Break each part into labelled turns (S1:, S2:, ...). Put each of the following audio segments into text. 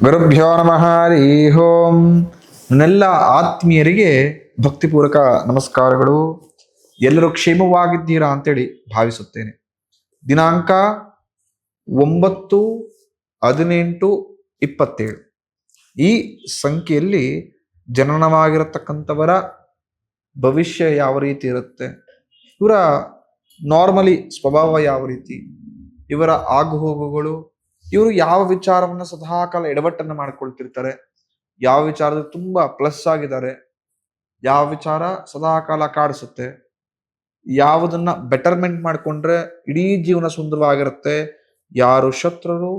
S1: ಗುರುಭ್ಯೋ ನಮಃ ಹರಿ ಓಂ. ನನ್ನೆಲ್ಲ ಆತ್ಮೀಯರಿಗೆ ಭಕ್ತಿಪೂರ್ವಕ ನಮಸ್ಕಾರಗಳು. ಎಲ್ಲರೂ ಕ್ಷೇಮವಾಗಿದ್ದೀರಾ ಅಂತೇಳಿ ಭಾವಿಸುತ್ತೇನೆ. ದಿನಾಂಕ 9/18/27 ಈ ಸಂಖ್ಯೆಯಲ್ಲಿ ಜನನವಾಗಿರತಕ್ಕಂಥವರ ಭವಿಷ್ಯ ಯಾವ ರೀತಿ ಇರುತ್ತೆ, ಇವರ ನಾರ್ಮಲಿ ಸ್ವಭಾವ ಯಾವ ರೀತಿ, ಇವರ ಆಗುಹೋಗುಗಳು, ಇವರು ಯಾವ ವಿಚಾರವನ್ನ ಸದಾಕಾಲ ಎಡವಟ್ಟನ್ನು ಮಾಡ್ಕೊಳ್ತಿರ್ತಾರೆ, ಯಾವ ವಿಚಾರದಲ್ಲಿ ತುಂಬಾ ಪ್ಲಸ್ ಆಗಿದ್ದಾರೆ, ಯಾವ ವಿಚಾರ ಸದಾಕಾಲ ಕಾಡಿಸುತ್ತೆ, ಯಾವುದನ್ನ ಬೆಟರ್ಮೆಂಟ್ ಮಾಡ್ಕೊಂಡ್ರೆ ಇಡೀ ಜೀವನ ಸುಂದರವಾಗಿರುತ್ತೆ, ಯಾರು ಶತ್ರುರು,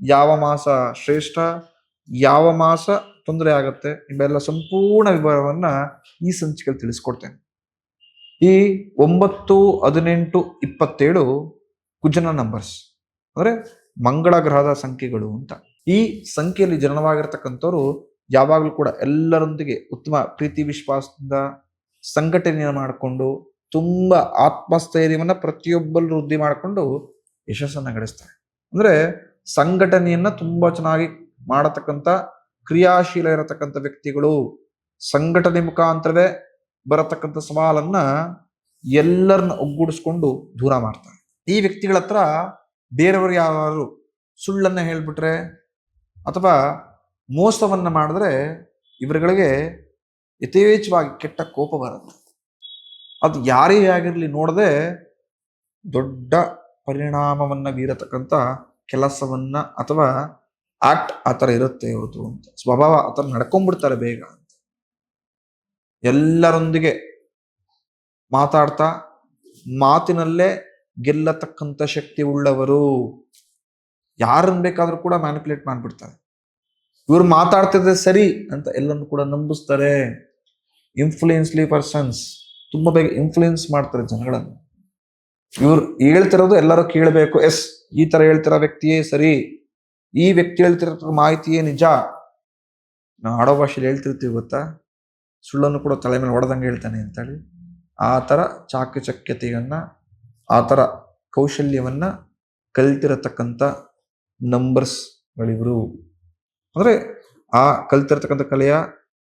S1: ಯಾವ ಮಾಸ ಶ್ರೇಷ್ಠ, ಯಾವ ಮಾಸ ತೊಂದರೆ ಆಗತ್ತೆ, ಇವೆಲ್ಲ ಸಂಪೂರ್ಣ ವಿವರವನ್ನ ಈ ಸಂಚಿಕೆಯಲ್ಲಿ ತಿಳಿಸ್ಕೊಡ್ತೇನೆ. ಈ 9/18/27 ಕುಜನ ನಂಬರ್ಸ್ ಅಂದ್ರೆ ಮಂಗಳ ಗ್ರಹದ ಸಂಖ್ಯೆಗಳು ಅಂತ. ಈ ಸಂಖ್ಯೆಯಲ್ಲಿ ಜನನವಾಗಿರ್ತಕ್ಕಂಥವ್ರು ಯಾವಾಗಲೂ ಕೂಡ ಎಲ್ಲರೊಂದಿಗೆ ಉತ್ತಮ ಪ್ರೀತಿ ವಿಶ್ವಾಸದಿಂದ ಸಂಘಟನೆಯನ್ನು ಮಾಡಿಕೊಂಡು ತುಂಬಾ ಆತ್ಮಸ್ಥೈರ್ಯವನ್ನ ಪ್ರತಿಯೊಬ್ಬರು ವೃದ್ಧಿ ಮಾಡಿಕೊಂಡು ಯಶಸ್ಸನ್ನ ಗಳಿಸ್ತಾರೆ. ಅಂದ್ರೆ ಸಂಘಟನೆಯನ್ನ ತುಂಬಾ ಚೆನ್ನಾಗಿ ಮಾಡತಕ್ಕಂಥ ಕ್ರಿಯಾಶೀಲ ಇರತಕ್ಕಂಥ ವ್ಯಕ್ತಿಗಳು, ಸಂಘಟನೆ ಮುಖಾಂತರವೇ ಬರತಕ್ಕಂಥ ಸವಾಲನ್ನ ಎಲ್ಲರನ್ನ ಒಗ್ಗೂಡಿಸ್ಕೊಂಡು ದೂರ ಮಾಡ್ತಾರೆ. ಈ ವ್ಯಕ್ತಿಗಳ ಹತ್ರ ಬೇರೆಯವರು ಯಾರು ಸುಳ್ಳನ್ನ ಹೇಳ್ಬಿಟ್ರೆ ಅಥವಾ ಮೋಸವನ್ನ ಮಾಡಿದ್ರೆ ಇವರುಗಳಿಗೆ ಯಥೇಚ್ಛವಾಗಿ ಕೆಟ್ಟ ಕೋಪ ಬರುತ್ತೆ. ಅದು ಯಾರೇ ಆಗಿರಲಿ ನೋಡದೆ ದೊಡ್ಡ ಪರಿಣಾಮವನ್ನ ಬೀರತಕ್ಕಂಥ ಕೆಲಸವನ್ನ ಅಥವಾ ಆಕ್ಟ್ ಆ ಥರ ಇರುತ್ತೆ ಇವ್ರದ್ದು ಅಂತ. ಸ್ವಭಾವ ಆ ಥರ ನಡ್ಕೊಂಡ್ಬಿಡ್ತಾರೆ ಬೇಗ ಅಂತ. ಎಲ್ಲರೊಂದಿಗೆ ಮಾತಾಡ್ತಾ ಮಾತಿನಲ್ಲೇ ಗೆಲ್ಲತಕ್ಕಂಥ ಶಕ್ತಿ ಉಳ್ಳವರು. ಯಾರನ್ನ ಬೇಕಾದ್ರೂ ಕೂಡ ಮ್ಯಾನಿಪುಲೇಟ್ ಮಾಡ್ಬಿಡ್ತಾರೆ. ಇವ್ರು ಮಾತಾಡ್ತಿದ್ರೆ ಸರಿ ಅಂತ ಎಲ್ಲರನ್ನು ಕೂಡ ನಂಬಿಸ್ತಾರೆ. ಇನ್ಫ್ಲೂಯೆನ್ಸ್ಲಿ ಪರ್ಸನ್ಸ್, ತುಂಬಾ ಬೇಗ ಇನ್ಫ್ಲೂಯೆನ್ಸ್ ಮಾಡ್ತಾರೆ ಜನಗಳನ್ನು. ಇವ್ರು ಹೇಳ್ತಿರೋದು ಎಲ್ಲರೂ ಕೇಳಬೇಕು. ಎಸ್, ಈ ತರ ಹೇಳ್ತಿರೋ ವ್ಯಕ್ತಿಯೇ ಸರಿ, ಈ ವ್ಯಕ್ತಿ ಹೇಳ್ತಿರೋ ಮಾಹಿತಿಯೇ ನಿಜ. ನಾವು ಆಡೋ ಭಾಷೆಯಲ್ಲಿ ಹೇಳ್ತಿರ್ತೀವಿ ಗೊತ್ತಾ, ಸುಳ್ಳನ್ನು ಕೂಡ ತಲೆ ಮೇಲೆ ಹೊಡೆದಂಗೆ ಹೇಳ್ತಾನೆ ಅಂತೇಳಿ. ಆ ಥರ ಚಾಕಚಕ್ಯತೆಯನ್ನ, ಆ ಥರ ಕೌಶಲ್ಯವನ್ನ ಕಲ್ತಿರತಕ್ಕಂಥ ನಂಬರ್ಸ್ಗಳಿವರು. ಅಂದ್ರೆ ಆ ಕಲ್ತಿರತಕ್ಕಂಥ ಕಲೆಯ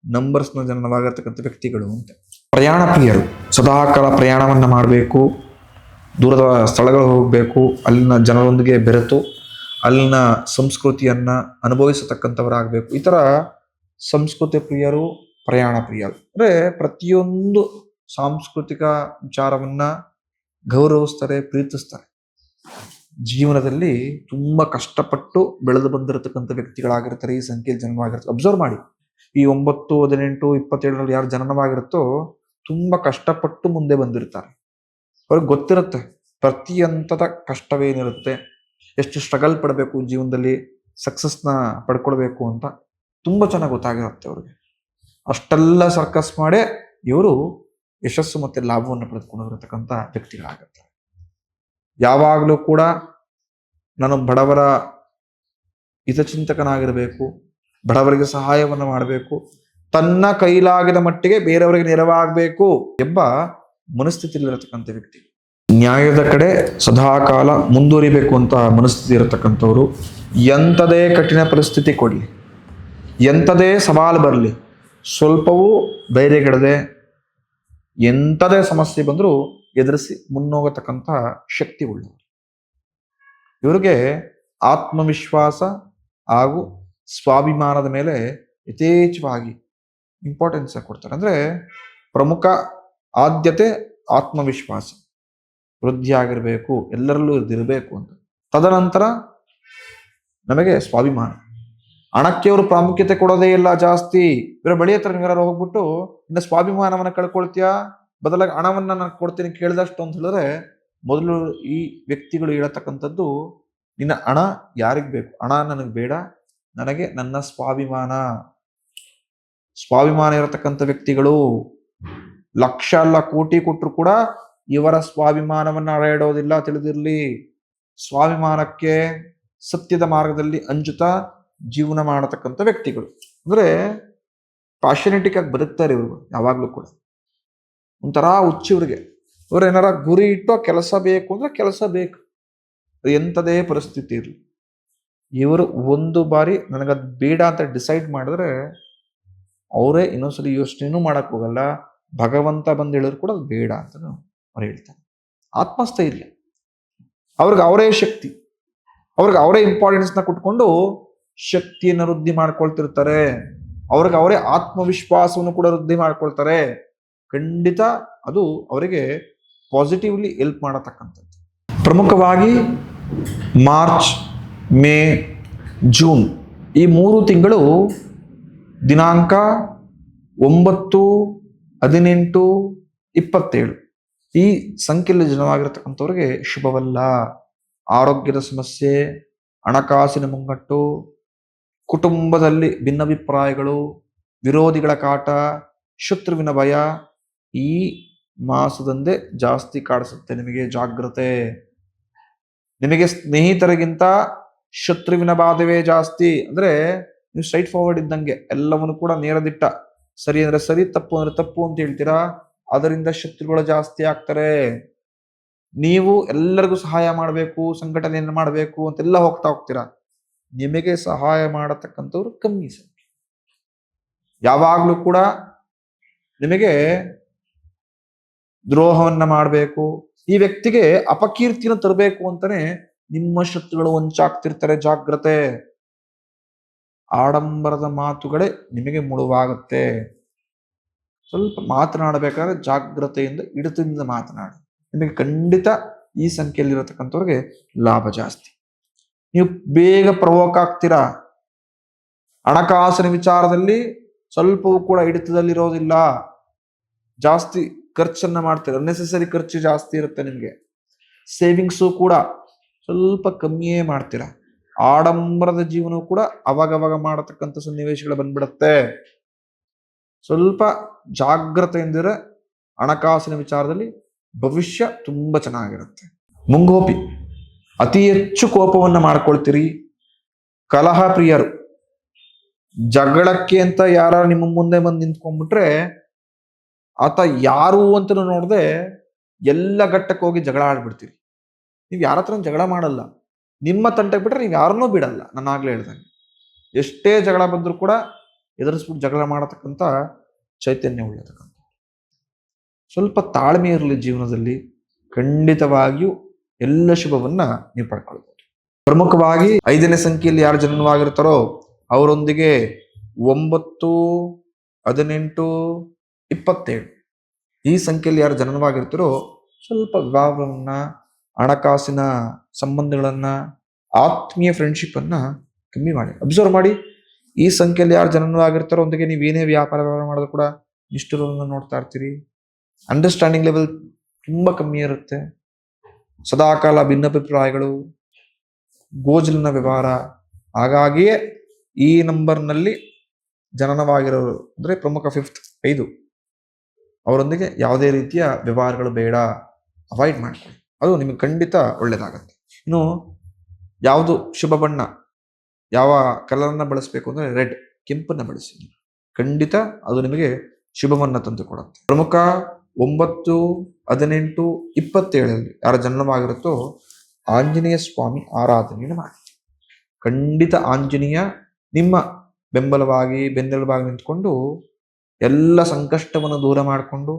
S1: ನಂಬರ್ಸ್ನ ಜನನವಾಗಿರ್ತಕ್ಕಂಥ ವ್ಯಕ್ತಿಗಳು ಅಂತ. ಪ್ರಯಾಣ ಪ್ರಿಯರು, ಸದಾಕಾಲ ಪ್ರಯಾಣವನ್ನ ಮಾಡಬೇಕು, ದೂರದ ಸ್ಥಳಗಳು ಹೋಗಬೇಕು, ಅಲ್ಲಿನ ಜನರೊಂದಿಗೆ ಬೆರೆತು ಅಲ್ಲಿನ ಸಂಸ್ಕೃತಿಯನ್ನ ಅನುಭವಿಸತಕ್ಕಂಥವರಾಗಬೇಕು. ಈ ಥರ ಸಂಸ್ಕೃತಿ ಪ್ರಿಯರು, ಪ್ರಯಾಣ ಪ್ರಿಯರು. ಅಂದ್ರೆ ಪ್ರತಿಯೊಂದು ಸಾಂಸ್ಕೃತಿಕ ವಿಚಾರವನ್ನ ಗೌರವಿಸ್ತಾರೆ, ಪ್ರೀತಿಸ್ತಾರೆ. ಜೀವನದಲ್ಲಿ ತುಂಬಾ ಕಷ್ಟಪಟ್ಟು ಬೆಳೆದು ಬಂದಿರತಕ್ಕಂಥ ವ್ಯಕ್ತಿಗಳಾಗಿರ್ತಾರೆ ಈ ಸಂಖ್ಯೆಯಲ್ಲಿ ಜನನವಾಗಿರ್ತಾರೆ. ಅಬ್ಸರ್ವ್ ಮಾಡಿ, ಈ 9, 18, 27 ಯಾರು ಜನನವಾಗಿರುತ್ತೋ ತುಂಬಾ ಕಷ್ಟಪಟ್ಟು ಮುಂದೆ ಬಂದಿರ್ತಾರೆ. ಅವ್ರಿಗೆ ಗೊತ್ತಿರುತ್ತೆ ಪ್ರತಿ ಹಂತದ ಕಷ್ಟವೇನಿರುತ್ತೆ, ಎಷ್ಟು ಸ್ಟ್ರಗಲ್ ಪಡಬೇಕು ಜೀವನದಲ್ಲಿ ಸಕ್ಸಸ್ನ ಪಡ್ಕೊಳ್ಬೇಕು ಅಂತ ತುಂಬಾ ಚೆನ್ನಾಗಿ ಗೊತ್ತಾಗಿರುತ್ತೆ ಅವ್ರಿಗೆ. ಅಷ್ಟೆಲ್ಲ ಸರ್ಕಸ್ ಮಾಡೇ ಇವರು ಯಶಸ್ಸು ಮತ್ತೆ ಲಾಭವನ್ನು ಪಡೆದುಕೊಂಡಿರತಕ್ಕಂಥ ವ್ಯಕ್ತಿಗಳಾಗುತ್ತಾರೆ. ಯಾವಾಗಲೂ ಕೂಡ ನಾನು ಬಡವರ ಹಿತಚಿಂತಕನಾಗಿರಬೇಕು, ಬಡವರಿಗೆ ಸಹಾಯವನ್ನು ಮಾಡಬೇಕು, ತನ್ನ ಕೈಲಾಗಿದ ಮಟ್ಟಿಗೆ ಬೇರೆಯವರಿಗೆ ನೆರವಾಗಬೇಕು ಎಂಬ ಮನಸ್ಥಿತಿಯಲ್ಲಿರತಕ್ಕಂಥ ವ್ಯಕ್ತಿ. ನ್ಯಾಯದ ಕಡೆ ಸದಾಕಾಲ ಮುಂದುವರಿಬೇಕು ಅಂತ ಮನಸ್ಥಿತಿ ಇರತಕ್ಕಂಥವ್ರು. ಎಂಥದೇ ಕಠಿಣ ಪರಿಸ್ಥಿತಿ ಕೊಡಲಿ, ಎಂಥದೇ ಸವಾಲು ಬರಲಿ, ಸ್ವಲ್ಪವೂ ಧೈರ್ಯಗೆಡದೆ ಎಂಥದೇ ಸಮಸ್ಯೆ ಬಂದರೂ ಎದುರಿಸಿ ಮುನ್ನೋಗತಕ್ಕಂಥ ಶಕ್ತಿ ಉಳ್ಳವರು. ಇವರಿಗೆ ಆತ್ಮವಿಶ್ವಾಸ ಹಾಗೂ ಸ್ವಾಭಿಮಾನದ ಮೇಲೆ ಯಥೇಚ್ಛವಾಗಿ ಇಂಪಾರ್ಟೆನ್ಸ್ ಕೊಡ್ತಾರೆ. ಅಂದ್ರೆ ಪ್ರಮುಖ ಆದ್ಯತೆ ಆತ್ಮವಿಶ್ವಾಸ ವೃದ್ಧಿಯಾಗಿರ್ಬೇಕು, ಎಲ್ಲರಲ್ಲೂ ಇರಬೇಕು ಅಂತ. ತದನಂತರ ನಮಗೆ ಸ್ವಾಭಿಮಾನ. ಹಣಕ್ಕೆ ಅವರು ಪ್ರಾಮುಖ್ಯತೆ ಕೊಡೋದೇ ಇಲ್ಲ ಜಾಸ್ತಿ. ಇವರ ಬಳಿ ಹತ್ರ ನೀವ್ಯಾರು ಹೋಗ್ಬಿಟ್ಟು ಇನ್ನು ಸ್ವಾಭಿಮಾನವನ್ನ ಕಳ್ಕೊಳ್ತೀಯಾ, ಬದಲಾಗಿ ಹಣವನ್ನ ನಾನು ಕೊಡ್ತೀನಿ ಕೇಳಿದಷ್ಟು ಅಂತ ಹೇಳಿದ್ರೆ, ಮೊದಲು ಈ ವ್ಯಕ್ತಿಗಳು ಹೇಳತಕ್ಕಂಥದ್ದು, ನಿನ್ನ ಹಣ ಯಾರಿಗ್ ಬೇಕು, ಹಣ ನನಗೆ ಬೇಡ, ನನಗೆ ನನ್ನ ಸ್ವಾಭಿಮಾನ ಇರತಕ್ಕಂಥ ವ್ಯಕ್ತಿಗಳು. ಲಕ್ಷ ಅಲ್ಲ ಕೋಟಿ ಕೊಟ್ಟರು ಕೂಡ ಇವರ ಸ್ವಾಭಿಮಾನವನ್ನ ಅಳೆಯಿಡೋದಿಲ್ಲ, ತಿಳಿದಿರ್ಲಿ. ಸ್ವಾಭಿಮಾನಕ್ಕೆ ಸತ್ಯದ ಮಾರ್ಗದಲ್ಲಿ ಅಂಜುತ್ತಾ ಜೀವನ ಮಾಡತಕ್ಕಂಥ ವ್ಯಕ್ತಿಗಳು. ಅಂದ್ರೆ ಪ್ಯಾಷನೆಟಿಕ್ ಆಗಿ ಬದುಕ್ತಾರೆ ಇವರು ಯಾವಾಗ್ಲೂ ಕೂಡ. ಒಂಥರ ಹುಚ್ಚು ಇವ್ರಿಗೆ. ಇವ್ರು ಏನಾರ ಗುರಿ ಇಟ್ಟು ಕೆಲಸ ಬೇಕು ಅಂದ್ರೆ ಕೆಲಸ ಬೇಕು, ಎಂಥದೇ ಪರಿಸ್ಥಿತಿ ಇರಲಿ. ಇವರು ಒಂದು ಬಾರಿ ನನಗದು ಬೇಡ ಅಂತ ಡಿಸೈಡ್ ಮಾಡಿದ್ರೆ ಅವರೇ ಇನ್ನೊಂದ್ಸಲಿ ಯೋಚನೆನೂ ಮಾಡಕ್ ಹೋಗಲ್ಲ. ಭಗವಂತ ಬಂದು ಹೇಳಿದ್ರು ಕೂಡ ಅದು ಬೇಡ ಅಂತ ಅವ್ರು ಹೇಳ್ತಾರೆ. ಆತ್ಮಸ್ಥೈರ್ಯ, ಅವ್ರಿಗೆ ಅವರೇ ಶಕ್ತಿ, ಅವ್ರಿಗೆ ಅವರೇ ಇಂಪಾರ್ಟೆನ್ಸ್ನ ಕೊಟ್ಕೊಂಡು ಶಕ್ತಿಯನ್ನು ವೃದ್ಧಿ ಮಾಡ್ಕೊಳ್ತಿರ್ತಾರೆ. ಅವ್ರಿಗೆ ಅವರೇ ಆತ್ಮವಿಶ್ವಾಸವನ್ನು ಕೂಡ ವೃದ್ಧಿ ಮಾಡ್ಕೊಳ್ತಾರೆ. ಖಂಡಿತ ಅದು ಅವರಿಗೆ ಪಾಸಿಟಿವ್ಲಿ ಹೆಲ್ಪ್ ಮಾಡತಕ್ಕಂಥದ್ದು. ಪ್ರಮುಖವಾಗಿ ಮಾರ್ಚ್, ಮೇ, ಜೂನ್ ಈ 3 ತಿಂಗಳು ದಿನಾಂಕ 9, 18, 27 ಈ ಸಂಖ್ಯೆಯಲ್ಲಿ ಜನವಾಗಿರತಕ್ಕಂಥವ್ರಿಗೆ ಶುಭವಲ್ಲ. ಆರೋಗ್ಯದ ಸಮಸ್ಯೆ, ಹಣಕಾಸಿನ ಮುಂಗಟ್ಟು, ಕುಟುಂಬದಲ್ಲಿ ಭಿನ್ನಾಭಿಪ್ರಾಯಗಳು, ವಿರೋಧಿಗಳ ಕಾಟ, ಶತ್ರುವಿನ ಭಯ ಈ ಮಾಸದಂದೇ ಜಾಸ್ತಿ ಕಾಡಿಸುತ್ತೆ. ನಿಮಗೆ ಜಾಗ್ರತೆ. ನಿಮಗೆ ಸ್ನೇಹಿತರಿಗಿಂತ ಶತ್ರುವಿನ ಬಾಧವೇ ಜಾಸ್ತಿ. ಅಂದ್ರೆ ನೀವು ಸ್ಟ್ರೈಟ್ ಫಾರ್ವರ್ಡ್ ಇದ್ದಂಗೆ, ಎಲ್ಲವನ್ನು ಕೂಡ ನೇರದಿಟ್ಟ, ಸರಿ ಅಂದ್ರೆ ಸರಿ, ತಪ್ಪು ಅಂದ್ರೆ ತಪ್ಪು ಅಂತ ಹೇಳ್ತೀರಾ. ಅದರಿಂದ ಶತ್ರುಗಳು ಜಾಸ್ತಿ ಆಗ್ತಾರೆ. ನೀವು ಎಲ್ಲರಿಗೂ ಸಹಾಯ ಮಾಡಬೇಕು, ಸಂಘಟನೆಯನ್ನು ಮಾಡಬೇಕು ಅಂತೆಲ್ಲ ಹೋಗ್ತೀರಾ. ನಿಮಗೆ ಸಹಾಯ ಮಾಡತಕ್ಕಂಥವ್ರು ಕಮ್ಮಿ ಸಂಖ್ಯೆ. ಯಾವಾಗ್ಲೂ ಕೂಡ ನಿಮಗೆ ದ್ರೋಹವನ್ನ ಮಾಡಬೇಕು, ಈ ವ್ಯಕ್ತಿಗೆ ಅಪಕೀರ್ತಿನ ತರಬೇಕು ಅಂತಾನೆ ನಿಮ್ಮ ಶತ್ರುಗಳು ಹೊಂಚಾಗ್ತಿರ್ತಾರೆ. ಜಾಗ್ರತೆ. ಆಡಂಬರದ ಮಾತುಗಳೇ ನಿಮಗೆ ಮುಳುವಾಗುತ್ತೆ. ಸ್ವಲ್ಪ ಮಾತನಾಡಬೇಕಾದ್ರೆ ಜಾಗ್ರತೆಯಿಂದ, ಹಿಡಿತದಿಂದ ಮಾತನಾಡಿ. ನಿಮಗೆ ಖಂಡಿತ ಈ ಸಂಖ್ಯೆಯಲ್ಲಿರತಕ್ಕಂಥವ್ರಿಗೆ ಲಾಭ ಜಾಸ್ತಿ. ನೀವು ಬೇಗ ಪ್ರವೋಕ್ ಆಗ್ತೀರಾ. ಹಣಕಾಸಿನ ವಿಚಾರದಲ್ಲಿ ಸ್ವಲ್ಪವೂ ಕೂಡ ಹಿಡಿತದಲ್ಲಿರೋದಿಲ್ಲ. ಜಾಸ್ತಿ ಖರ್ಚನ್ನ ಮಾಡ್ತೀರಾ. ಅನ್ನೆಸೆಸರಿ ಖರ್ಚು ಜಾಸ್ತಿ ಇರುತ್ತೆ ನಿಮಗೆ. ಸೇವಿಂಗ್ಸು ಕೂಡ ಸ್ವಲ್ಪ ಕಮ್ಮಿಯೇ ಮಾಡ್ತೀರಾ. ಆಡಂಬರದ ಜೀವನವು ಕೂಡ ಅವಾಗವಾಗ ಮಾಡತಕ್ಕಂಥ ಸನ್ನಿವೇಶಗಳು ಬಂದ್ಬಿಡುತ್ತೆ. ಸ್ವಲ್ಪ ಜಾಗ್ರತೆಯಿಂದಿರ ಹಣಕಾಸಿನ ವಿಚಾರದಲ್ಲಿ ಭವಿಷ್ಯ ತುಂಬಾ ಚೆನ್ನಾಗಿರುತ್ತೆ. ಮುಂಗೋಪಿ, ಅತಿ ಹೆಚ್ಚು ಕೋಪವನ್ನ ಮಾಡ್ಕೊಳ್ತೀರಿ. ಕಲಹ ಪ್ರಿಯರು. ಜಗಳಕ್ಕೆ ಅಂತ ಯಾರ ನಿಮ್ಮ ಮುಂದೆ ಬಂದು ನಿಂತ್ಕೊಂಡ್ಬಿಟ್ರೆ ಆತ ಯಾರು ಅಂತ ನೋಡದೆ ಎಲ್ಲ ಘಟ್ಟಕ್ಕೆ ಹೋಗಿ ಜಗಳ ಆಡ್ಬಿಡ್ತೀರಿ. ನೀವು ಯಾರ ಹತ್ರ ಜಗಳ ಮಾಡಲ್ಲ. ನಿಮ್ಮ ತಂಟೆ ಬಿಟ್ರೆ ನೀವು ಯಾರನ್ನೂ ಬಿಡಲ್ಲ. ನಾನು ಆಗ್ಲೇ ಹೇಳ್ದಂಗೆ, ಎಷ್ಟೇ ಜಗಳ ಬಂದರೂ ಕೂಡ ಎದುರಿಸ್ಬಿಟ್ಟು ಜಗಳ ಮಾಡತಕ್ಕಂಥ ಚೈತನ್ಯ ಉಳ್ಳತಕ್ಕಂಥ. ಸ್ವಲ್ಪ ತಾಳ್ಮೆ ಇರಲಿ ಜೀವನದಲ್ಲಿ. ಖಂಡಿತವಾಗಿಯೂ ಎಲ್ಲ ಶುಭವನ್ನ ನೀವು ಪಡ್ಕೊಳ್ಬಹುದು. ಪ್ರಮುಖವಾಗಿ 5ನೇ ಸಂಖ್ಯೆಯಲ್ಲಿ ಯಾರು ಜನನವಾಗಿರ್ತಾರೋ ಅವರೊಂದಿಗೆ 9, 18, 27 ಈ ಸಂಖ್ಯೆಯಲ್ಲಿ ಯಾರು ಜನನವಾಗಿರ್ತಾರೋ ಸ್ವಲ್ಪ ವಿವಾಹವನ್ನ, ಹಣಕಾಸಿನ ಸಂಬಂಧಗಳನ್ನ, ಆತ್ಮೀಯ ಫ್ರೆಂಡ್ಶಿಪ್ ಅನ್ನ ಕಮ್ಮಿ ಮಾಡಿ. ಅಬ್ಸರ್ವ್ ಮಾಡಿ, ಈ ಸಂಖ್ಯೆಯಲ್ಲಿ ಯಾರು ಜನನವಾಗಿರ್ತಾರೋ ಒಂದಿಗೆ ನೀವು ಏನೇ ವ್ಯಾಪಾರ ಮಾಡೋದು ಕೂಡ ನಿಷ್ಠುರವನ್ನು ನೋಡ್ತಾ ಇರ್ತೀರಿ. ಅಂಡರ್ಸ್ಟ್ಯಾಂಡಿಂಗ್ ಲೆವೆಲ್ ತುಂಬಾ ಕಮ್ಮಿ ಇರುತ್ತೆ. ಸದಾಕಾಲ ಭಿನ್ನಾಭಿಪ್ರಾಯಗಳು, ಗೋಜಲಿನ ವ್ಯವಹಾರ. ಹಾಗಾಗಿಯೇ ಈ ನಂಬರ್ನಲ್ಲಿ ಜನನವಾಗಿರೋರು ಅಂದ್ರೆ ಪ್ರಮುಖ 5th 5 ಅವರೊಂದಿಗೆ ಯಾವುದೇ ರೀತಿಯ ವ್ಯವಹಾರಗಳು ಬೇಡ, ಅವಾಯ್ಡ್ ಮಾಡ್ಕೊಳ್ಳಿ. ಅದು ನಿಮಗೆ ಖಂಡಿತ ಒಳ್ಳೇದಾಗತ್ತೆ. ಇನ್ನು ಯಾವುದು ಶುಭ ಬಣ್ಣ, ಯಾವ ಕಲರ್ನ ಬಳಸಬೇಕು ಅಂದ್ರೆ ರೆಡ್, ಕೆಂಪನ್ನ ಬಳಸಿ. ಖಂಡಿತ ಅದು ನಿಮಗೆ ಶುಭವನ್ನ ತಂದುಕೊಡುತ್ತೆ. ಪ್ರಮುಖ 9, 18, 27 ಯಾರ ಜನನವಾಗಿರುತ್ತೋ ಆಂಜನೇಯ ಸ್ವಾಮಿ ಆರಾಧನೆಯನ್ನು ಮಾಡಿ. ಖಂಡಿತ ಆಂಜನೇಯ ನಿಮ್ಮ ಬೆಂಬಲವಾಗಿ, ಬೆನ್ನೆಲುಬಾಗಿ ನಿಂತ್ಕೊಂಡು ಎಲ್ಲ ಸಂಕಷ್ಟವನ್ನು ದೂರ ಮಾಡಿಕೊಂಡು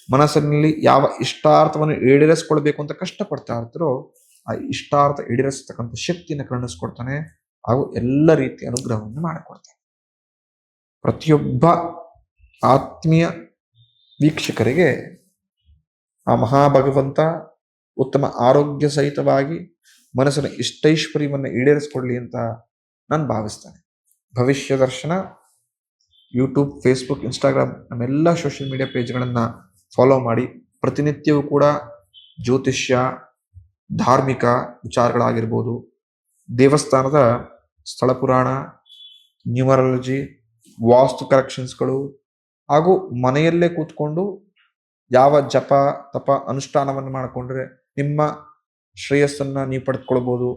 S1: ಮನಸ್ಸಿನಲ್ಲಿ ಯಾವ ಇಷ್ಟಾರ್ಥವನ್ನು ಈಡೇರಿಸ್ಕೊಳ್ಬೇಕು ಅಂತ ಕಷ್ಟಪಡ್ತಾ ಇರ್ತಾರೋ ಆ ಇಷ್ಟಾರ್ಥ ಈಡೇರಿಸತಕ್ಕಂಥ ಶಕ್ತಿಯನ್ನು ಕರುಣಿಸ್ಕೊಡ್ತಾನೆ. ಹಾಗೂ ಎಲ್ಲ ರೀತಿಯ ಅನುಗ್ರಹವನ್ನು ಮಾಡಿಕೊಡ್ತಾನೆ. ಪ್ರತಿಯೊಬ್ಬ ಆತ್ಮೀಯ ವೀಕ್ಷಕರಿಗೆ ಆ ಮಹಾಭಗವಂತ ಉತ್ತಮ ಆರೋಗ್ಯ ಸಹಿತವಾಗಿ ಮನಸ್ಸಿನ ಇಷ್ಟೈಶ್ವರ್ಯವನ್ನು ಈಡೇರಿಸ್ಕೊಡ್ಲಿ ಅಂತ ನಾನು ಭಾವಿಸ್ತೇನೆ. ಭವಿಷ್ಯ ದರ್ಶನ ಯೂಟ್ಯೂಬ್, ಫೇಸ್ಬುಕ್, ಇನ್ಸ್ಟಾಗ್ರಾಮ್ ನಮ್ಮೆಲ್ಲ ಸೋಷಿಯಲ್ ಮೀಡಿಯಾ ಪೇಜ್ಗಳನ್ನು ಫಾಲೋ ಮಾಡಿ. ಪ್ರತಿನಿತ್ಯವೂ ಕೂಡ ಜ್ಯೋತಿಷ್ಯ, ಧಾರ್ಮಿಕ ವಿಚಾರಗಳಾಗಿರ್ಬೋದು, ದೇವಸ್ಥಾನದ ಸ್ಥಳ ಪುರಾಣ, ನ್ಯೂಮರಾಲಜಿ, ವಾಸ್ತು ಕರೆಕ್ಷನ್ಸ್ಗಳು, ಹಾಗೂ ಮನೆಯಲ್ಲೇ ಕೂತ್ಕೊಂಡು ಯಾವ ಜಪ ತಪ ಅನುಷ್ಠಾನವನ್ನು ಮಾಡಿಕೊಂಡ್ರೆ ನಿಮ್ಮ ಶ್ರೇಯಸ್ಸನ್ನು ನೀವು ಪಡೆದುಕೊಳ್ಬೋದು,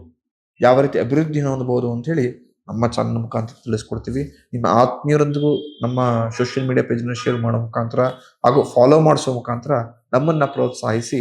S1: ಯಾವ ರೀತಿ ಅಭಿವೃದ್ಧಿನ ಹೊಂದಬಹುದು ಅಂಥೇಳಿ ನಮ್ಮ ಚಾನಲ್ ಮುಖಾಂತರ ತಿಳಿಸ್ಕೊಡ್ತೀವಿ. ನಿಮ್ಮ ಆತ್ಮೀಯರೊಂದಿಗೂ ನಮ್ಮ ಸೋಷಿಯಲ್ ಮೀಡಿಯಾ ಪೇಜ್ನ ಶೇರ್ ಮಾಡೋ ಮುಖಾಂತರ ಹಾಗೂ ಫಾಲೋ ಮಾಡಿಸೋ ಮುಖಾಂತರ ನಮ್ಮನ್ನು ಪ್ರೋತ್ಸಾಹಿಸಿ